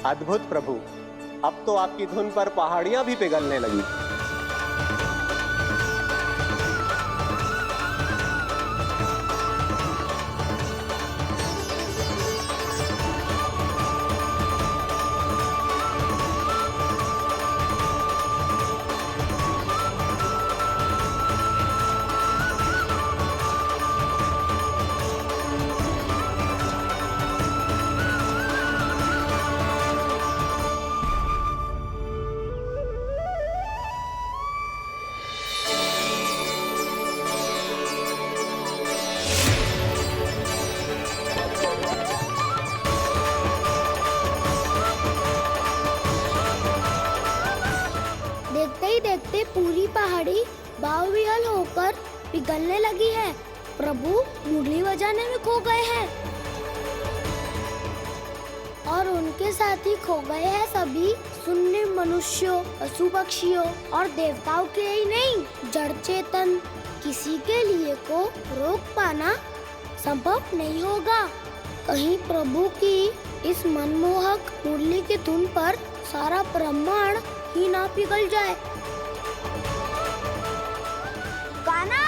अद्भुत प्रभु, अब तो आपकी धुन पर पहाड़ियां भी पिघलने लगी। देखते ही देखते पूरी पहाड़ी बावरियल होकर पिघलने लगी है। प्रभु मुरली बजाने में खो गए हैं और उनके साथ ही खो गए हैं सभी सुनने मनुष्यों, पशु पक्षियों और देवताओं के ही नहीं, जड़ चेतन किसी के लिए को रोक पाना संभव नहीं होगा। कहीं प्रभु की इस मनमोहक मुरली की धुन पर सारा ब्रह्मांड ही ना पिघल जाए। गाना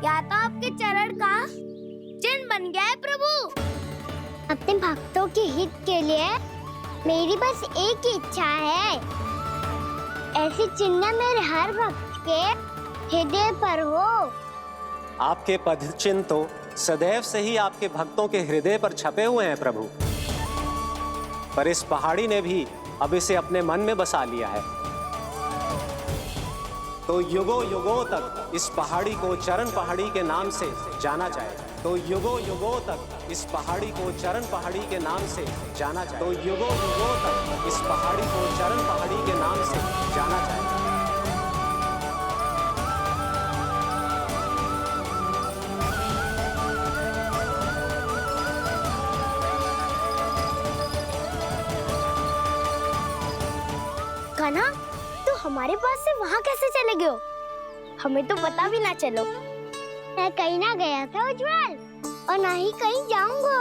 या तो आपके चरण का चिन्ह बन गया है प्रभु। अपने भक्तों के हित के लिए मेरी बस एक ही इच्छा है, ऐसी चिन्ह मेरे हर भक्त के हृदय पर हो। आपके पद चिन्ह तो सदैव से ही आपके भक्तों के हृदय पर छपे हुए हैं प्रभु, पर इस पहाड़ी ने भी अब इसे अपने मन में बसा लिया है। तो युगों युगों तक इस पहाड़ी को चरण पहाड़ी के नाम से जाना जाए। तो युगों युगों तक इस पहाड़ी को चरण पहाड़ी के नाम से जाना जाए। तो युगों युगों तक इस पहाड़ी को चरण पहाड़ी के नाम से जाना जाए। कान्हा, तू हमारे पास से वहाँ कैसे चले गए हो? हमें तो पता भी ना चलो। मैं कहीं ना गया था उज्जवल, और ना ही कहीं जाऊंगा।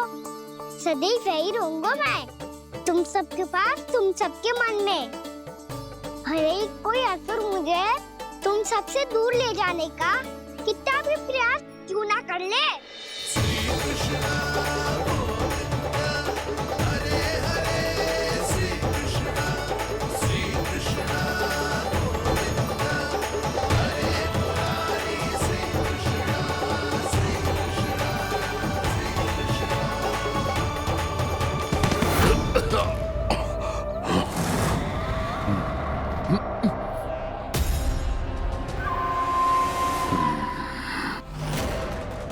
सदैव यही रहूंगा मैं, तुम सबके पास, तुम सबके मन में। भले ही कोई असुर मुझे तुम सबसे दूर ले जाने का कितना भी प्रयास क्यों ना कर ले।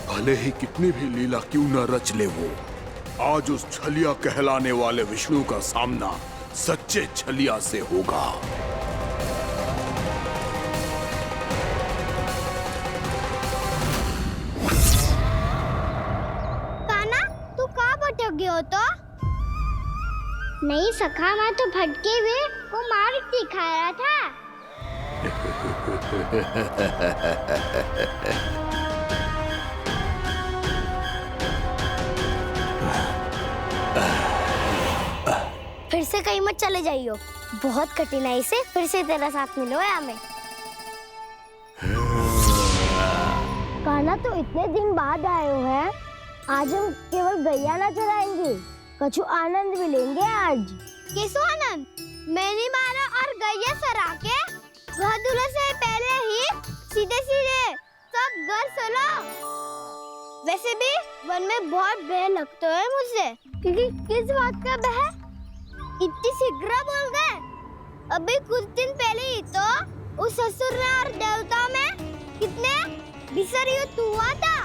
भले ही कितनी भी लीला क्यों न रच ले वो, आज उस छलिया कहलाने वाले विष्णु का सामना सच्चे छलिया से होगा। कान्हा, तू कहाँ भटक गए हो तो? नहीं सखा, मैं तो भटके हुए को मार्ग दिखा रहा था। फिर से कहीं मत चले जाइयो, बहुत कठिनाई से फिर से तेरा साथ मिलो है हमें। कान्हा, तो इतने दिन बाद आए हो हैं, आज हम केवल गैया ना चराएंगे, कछु आनंद भी लेंगे आज। किसो आनंद? मैंने मारा और गैया सरा के वह दूल्हे से पहले ही सीधे सीधे सब घर चलो। वैसे भी वन में बहुत भय लगता है मुझे, क्योंकि किस बात का भय? इतनी शीघ्र बोल गए। अभी कुछ दिन पहले ही तो उस ससुर में और देवता में कितने भीषण युद्ध हुआ था।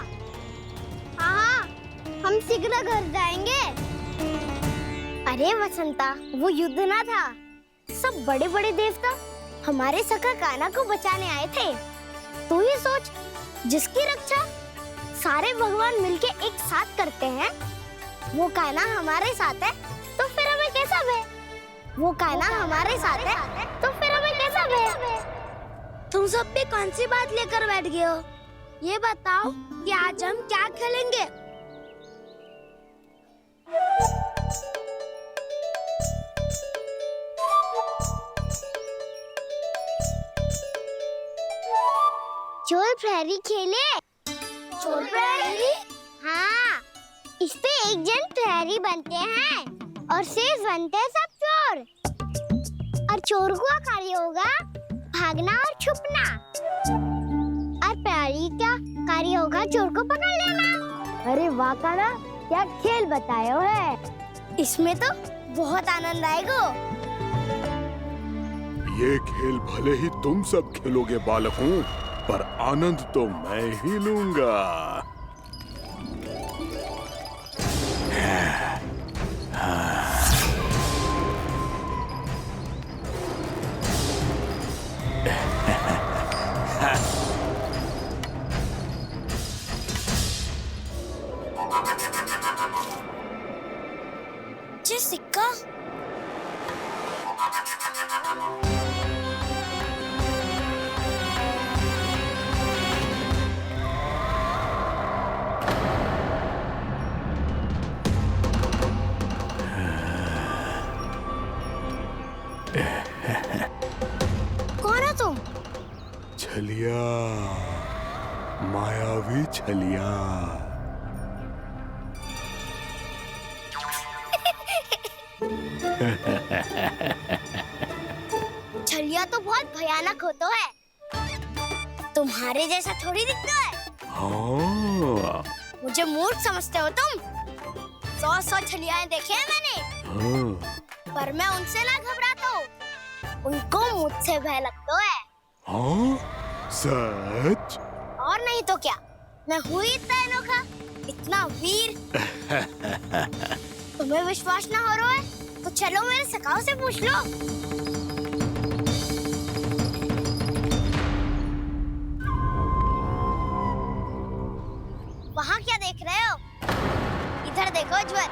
हाँ, हम शीघ्र घर जाएंगे। अरे वसंता, वो युद्ध ना था, सब बड़े बड़े देवता हमारे सखा कान्हा को बचाने आए थे। तू ही सोच, जिसकी रक्षा सारे भगवान मिलके एक साथ करते हैं, वो कान्हा हमारे साथ है तो फिर हमें कैसा भय? वो कान्हा हमारे साथ है तो फिर हमें कैसा भय? तुम सब भी कौन सी बात लेकर बैठ गए हो? ये बताओ कि आज हम क्या खेलेंगे? चोर प्रहरी खेले। चोर प्रहरी? हाँ, इस पे एक जन प्रहरी बनते हैं और शेष बनते हैं सब चोर। और चोर का कार्य होगा भागना और छुपना, और प्रहरी का कार्य होगा चोर को पकड़ लेना। अरे वाह कान्हा, क्या खेल बताया है। इसमें तो बहुत आनंद आएगा। ये खेल भले ही तुम सब खेलोगे बालकों, पर आनंद तो मैं ही लूंगा। ये सिक्का कौन हो तुम? छलिया, मायावी छलिया। छलिया तो बहुत भयानक होता है, तुम्हारे जैसा थोड़ी दिखता है। हाँ। मुझे मूर्ख समझते हो तुम? 100 छलियाएं देखे हैं मैंने। हाँ। पर मैं उनसे ना घबराता हूँ, उनको मुझसे भय लगता है। हाँ? सच? और नहीं तो क्या, मैं हूँ इतना अनोखा, इतना वीर। तुम्हें विश्वास ना हो रहा है तो चलो मेरे सखाओं से पूछ लो। वहाँ क्या देख रहे हो? इधर देखो उज्ज्वल।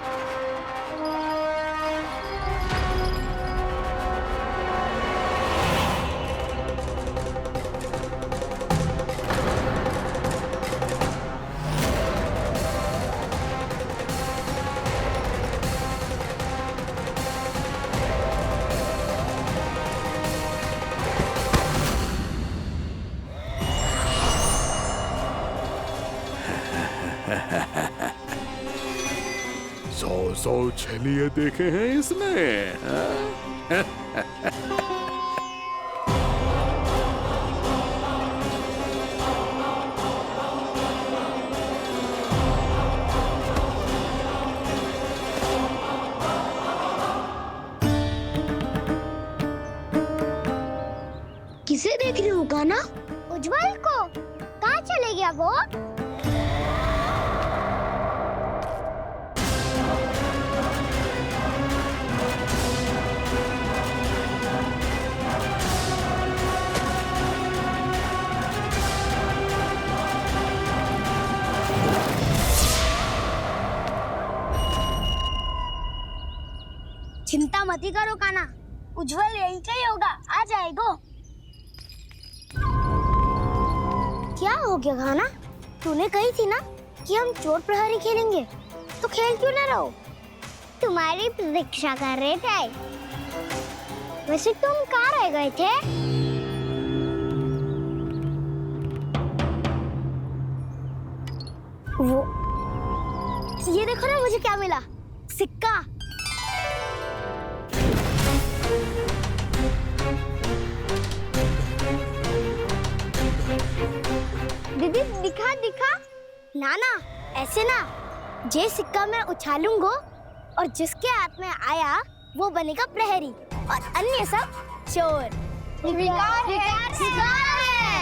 सौ छलिए देखे हैं इसने। किसे देख रही हो कान्हा? उज्ज्वल को। कहाँ चले गया वो? चिंता मत करो कान्हा, उज्ज्वल यहीं का ही होगा, आ जाएगा। क्या हो गया कान्हा? तूने कही थी ना कि हम चोर प्रहरी खेलेंगे, तो खेल क्यों ना रहो? तुम्हारी प्रतीक्षा कर रहे थे। वैसे तुम कहाँ रह गए थे? वो ये देखो ना, मुझे क्या मिला? सिक्का। दीदी दिखा दिखा। ना ना, ऐसे ना। ये सिक्का मैं उछालूंगा और जिसके हाथ में आया वो बनेगा प्रहरी और अन्य सब चोर। स्वीकार है, स्वीकार है।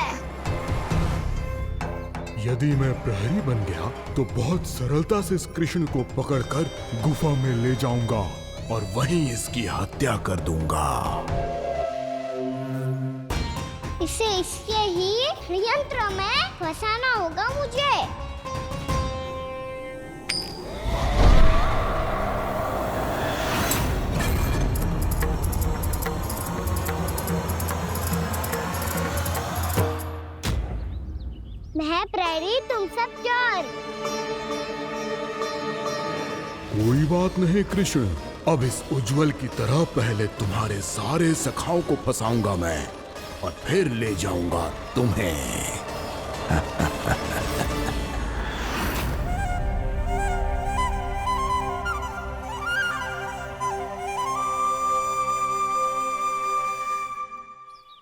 यदि मैं प्रहरी बन गया तो बहुत सरलता से इस कृष्ण को पकड़कर गुफा में ले जाऊंगा और वहीं इसकी हत्या कर दूंगा। इसे इसके ही षड्यंत्र में फंसाना होगा मुझे। मैं प्रहरी, तुम सब चोर। कोई बात नहीं कृष्ण, अब इस उज्जवल की तरह पहले तुम्हारे सारे सखाओं को फंसाऊंगा मैं और फिर ले जाऊंगा तुम्हें।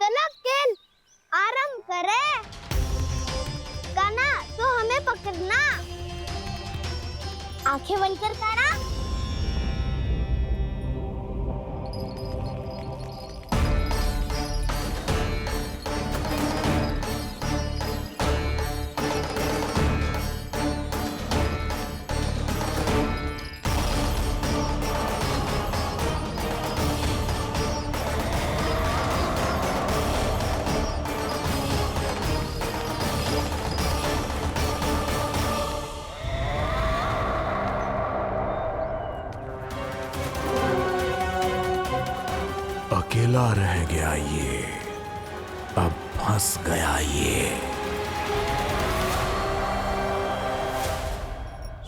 चलो खेल आरंभ करें। कान्हा, तो हमें पकड़ना। आंखें बंद कर कान्हा। अकेला रह गया ये, अब फंस गया ये।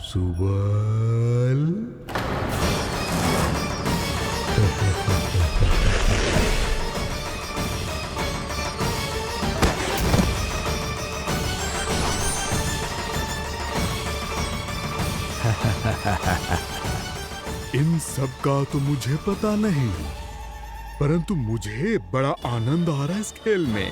सुबल। इन सब का तो मुझे पता नहीं, परंतु मुझे बड़ा आनंद आ रहा है इस खेल में।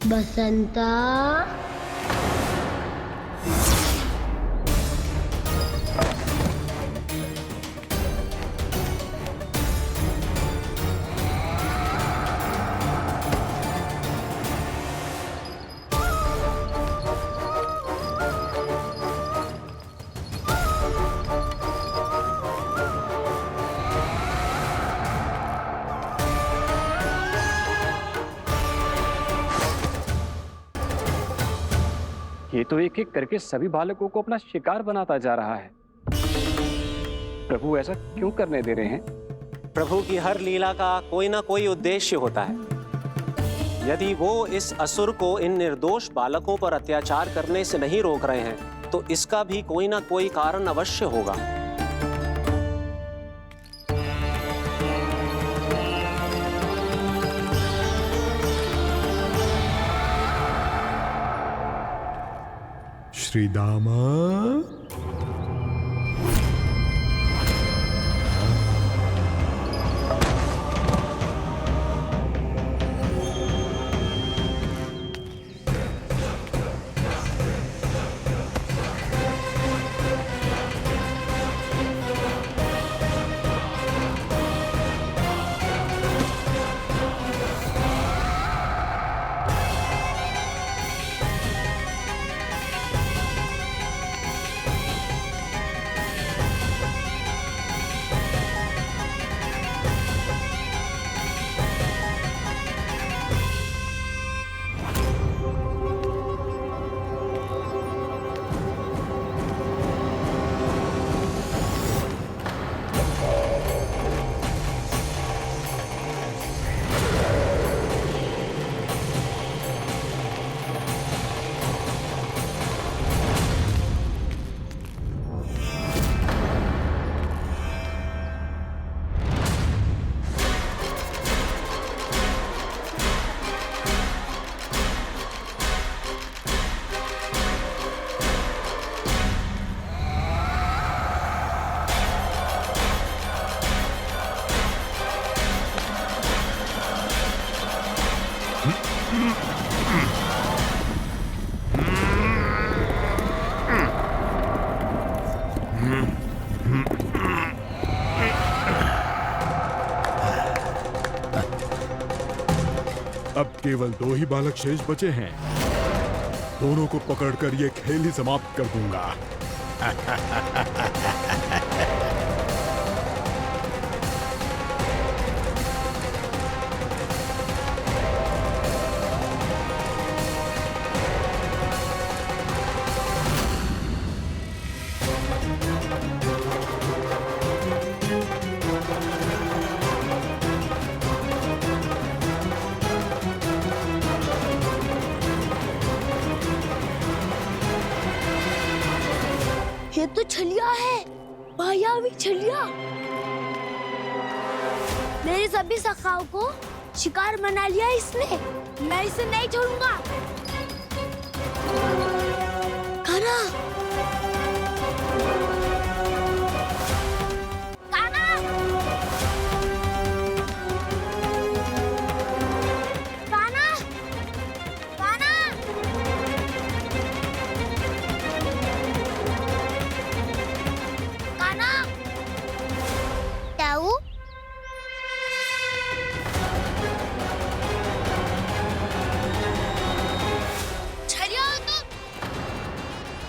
बसंता, ये तो एक एक करके सभी बालकों को अपना शिकार बनाता जा रहा है। प्रभु ऐसा क्यों करने दे रहे हैं? प्रभु की हर लीला का कोई ना कोई उद्देश्य होता है। यदि वो इस असुर को इन निर्दोष बालकों पर अत्याचार करने से नहीं रोक रहे हैं तो इसका भी कोई ना कोई कारण अवश्य होगा। श्री दामा, अब केवल 2 ही बालक शेष बचे हैं। दोनों को पकड़कर ये खेल ही समाप्त कर दूंगा। ये तो छलिया है, मायावी छलिया। मेरे सभी सखाओं को शिकार बना लिया इसने। मैं इसे नहीं छोड़ूंगा। कान्हा, कान्हा, कान्हा, कान्हा। कान्हा, ताऊ, छलिया हो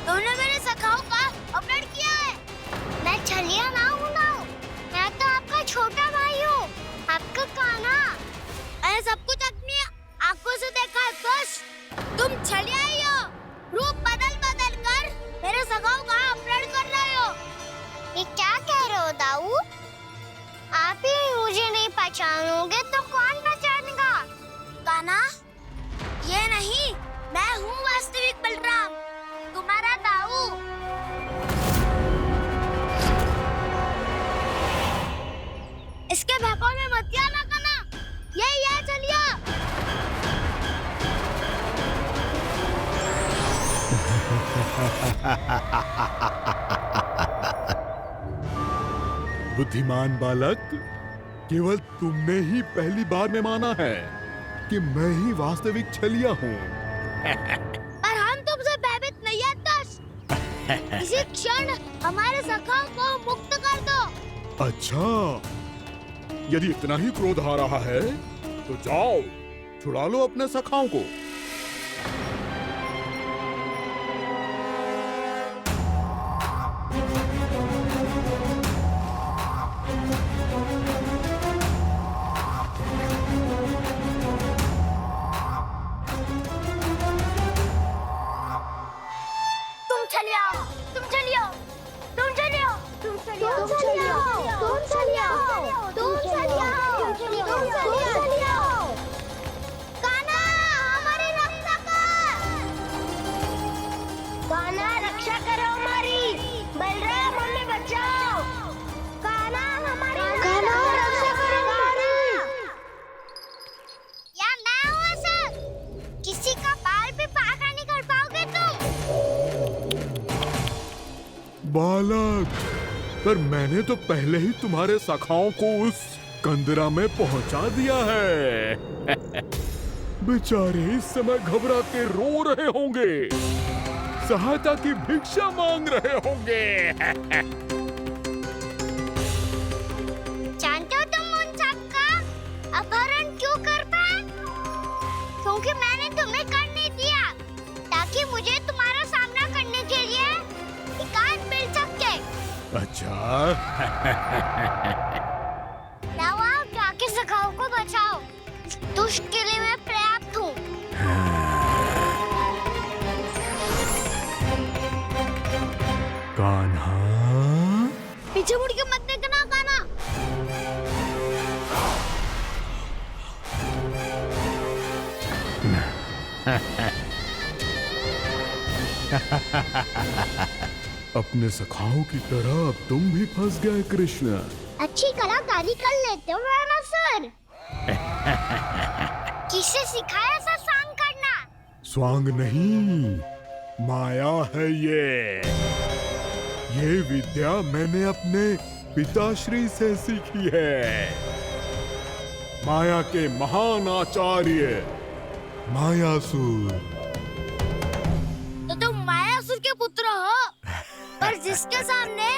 तुमने मेरे सखाओं का अपहरण किया है। मैं छलिया ना हूँ ना, मैं तो आपका छोटा भाई हूँ, आपका कान्हा। मैंने सब कुछ अपनी आंखों से देखा है। बस तुम छलिया ही हो, रूप बदल बदल कर मेरे सखाओं का अपहरण कर रहे हो। ये क्या कह रहे हो दाऊ? आप ही मुझे नहीं पहचानोगे तो कौन पहचानेगा? कान्हा, ये नहीं, मैं हूँ वास्तविक बलराम, तुम्हारा दाऊ। इसके बहकावे में मत आना कान्हा, यही है चलिया। बुद्धिमान बालक, केवल तुमने ही पहली बार में माना है कि मैं ही वास्तविक छलिया हूँ। पर हम तुमसे भयभीत नहीं है दस। इसी क्षण हमारे सखाओं को मुक्त कर दो। अच्छा, यदि इतना ही क्रोध आ रहा है तो जाओ, छुड़ा लो अपने सखाओं को। तुम चलिए आओ, तुम चलिए आओ, तुम चलिए आओ, तुम चलिए आओ, तुम चलिए आओ, तुम चलिए आओ, तुम चलिए आओ, तुम चलिए आओ। कान्हा, हमारी रक्षा कर। कान्हा, रक्षा करो हमारी। बलराम, हमें बचाओ। कान्हा, हमारी रक्षा करो हमारी। या मैं हूँ सर, किसी का बाल भी पाका नहीं कर पाओगे तुम। बालक, पर मैंने तो पहले ही तुम्हारे सखाओं को उस कंदरा में पहुंचा दिया है। बेचारे इस समय घबरा के रो रहे होंगे, सहायता की भिक्षा मांग रहे होंगे। जानते हो तुम उन सबका अपहरण क्यों कर पाए? क्योंकि मैंने तुम्हें कर नहीं दिया, ताकि मुझे तुम्हारा सामना करने के लिए हिकायत मिल सके। अच्छा। लाओ, आओ, जाके सखाओं को बचाओ। इस दुष्ट के लिए मैं पर्याप्त हूँ। कान्हा, पीछे मुड़ के मत देखना कान्हा। अपने सखाओं की तरह अब तुम भी फंस गए कृष्ण। अच्छी कलाकारी कर लेते हो ना सर। किससे सिखाया ऐसा स्वांग करना? स्वांग नहीं, माया है ये विद्या मैंने अपने पिताश्री से सीखी है। माया के महान आचार्य मायासुर। तो तुम मायासुर के पुत्र हो, पर जिसके सामने